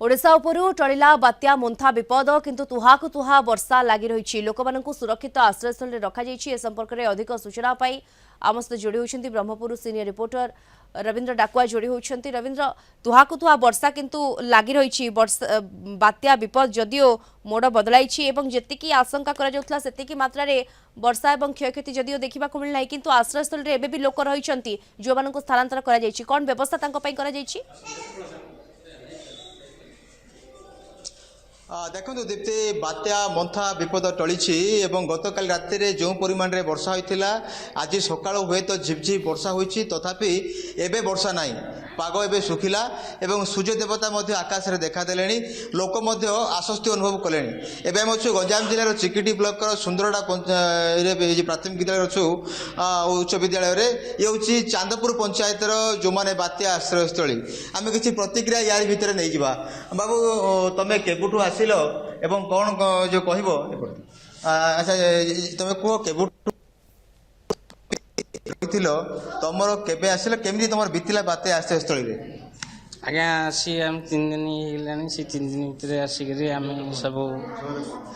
Odisha उपरू टळिला बात्या Montha विपद किंतु तुहाकु तुहा वर्षा लागि रहिछि लोकमानंकु सुरक्षित आश्रयस्थल रखा जाइछि ए संपर्क में अधिक सूचना पाई आम सहित जोड़ी होइछन्ति ब्रह्मपुर सीनियर रिपोर्टर रविंद्र डाकुआ जोड़ी होइछन्ति। रविंद्र तुहाकु तुहा वर्षा किंतु लागि रहिछि बात्या विपद जदिओ मोड़ बदलाइछि एवं जेतिकी आशंका करा जाउथला सेतिकी मात्रा रे वर्षा एवं क्षयक्षति जदिओ देखिबा को मिलनाइ किंतु आश्रयस्थल रे एबे भी लोक रहिछन्ति जो मानंकु स्थानांतर करा जाइछि कोन व्यवस्था तांको पई करा जाइछि। देखो दीप्ति बात्या मंथा विपद टली गतकाल राति जो परिमाण में वर्षा होता आज सका हुए तो झिपझिप वर्षा होती तथापि एबे वर्षा नाई पाग एबे सुखिला एवं सूर्य देवता आकाश में देखादे लोक आश्वस्ति अनुभव कले। एवं हम अच्छु गंजाम जिलार चिकिटी ब्लॉक सुंदरडा प्राथमिक विद्यालय अच्छु उच्च विद्यालय ये हूँ चांदपुर पंचायतर जो मैंने बात्या आश्रयस्थली आम किसी प्रतिक्रिया यार भितर नहीं जा। बाबू तुम केबुठू आसिल एवं कौन जो कह अच्छा तुम कह केबुठू तुमर केबे आसिल केमी तुम बीतला बात्या आश्रयस्थली आज्ञा आसी आम 3 दिन होगा से 3 दिन भितर आसिक आम सब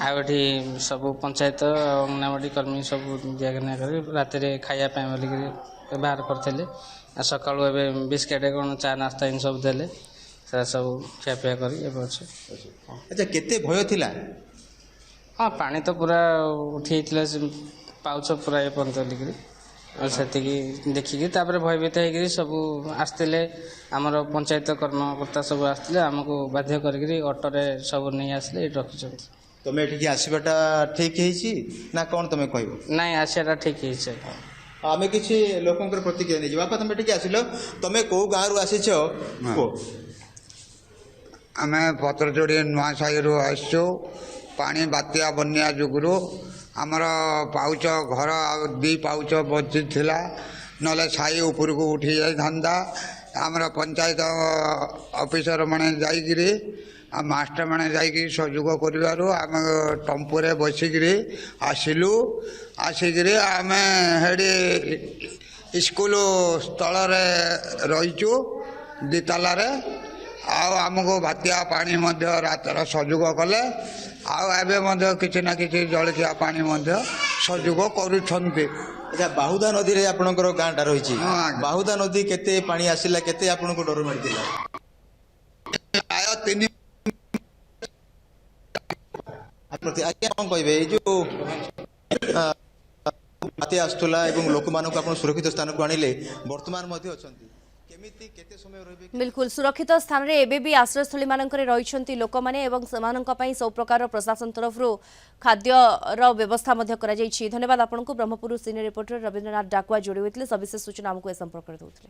आठी सब पंचायत अंगनवाड़ी कर्मी सब दियागना कर रात खायापी बोलिक बाहर करते सका बिस्केट कौन चा नास्ता इन सब देले सब खियापिया कर। अच्छा केते भय थिला? हाँ पानी तो पूरा उठी पाउच पूरा ये पर्यटन से देखिकी भयभीत हो सब आसते आमर पंचायत कर्मकर्ता सब आसते आमको बाध्य करके ऑटोरे सब नहीं आसले रखी। तुम ये आसवाटा ठीक है कौन तुम कह ना आसाटा ठीक है आम किसी लोक प्रतिक्रिया नहीं बापा तुम ये आसिल तुम कौ गाँव रु आसीच आम पत्रजोड़ी नुआ साई आसचु पानी बात्या बन्या जुगुरु आमर पाउच घर दी पाउच बची थिला नले छाई ऊपर को उठी जाता आमर पंचायत ऑफिसर माने जाइगिरी मास्टर माने जाइगी सहयोग करिवारु आम टम्पुरे बसिकी आसिलु आसिकी आम हेडी स्कूल स्थल रहीचु दितालार आमको बात्या पानी रातर सहयोग कले कि ना कि जलखिया पानी सहयोग करुछन्ति। अच्छा बाहुदा नदी रे आपनकर गाँटा रही बाहुदा नदी केते पानी आसिला केते आपनको डर मारतिला? प्राय 3 आज्ञा कौन कहे जो बात्या आसुला एवं लोक मानक आप सुरक्षित स्थान को आनिले वर्तमान बिल्कुल सुरक्षित स्थान रे एबे भी आश्रयस्थली मानकरे रहिछन्ति लोक माने एवं समानक पई सब प्रकार प्रशासन तरफ खाद्य रो व्यवस्था मध्य करा जाइछि। धन्यवाद आपनको ब्रह्मपुर सीनियर रिपोर्टर रविंद्रनाथ डाकुआ जोड़ी होइतले सविशेष सूचना हमको ए संपर्क कर दोतले।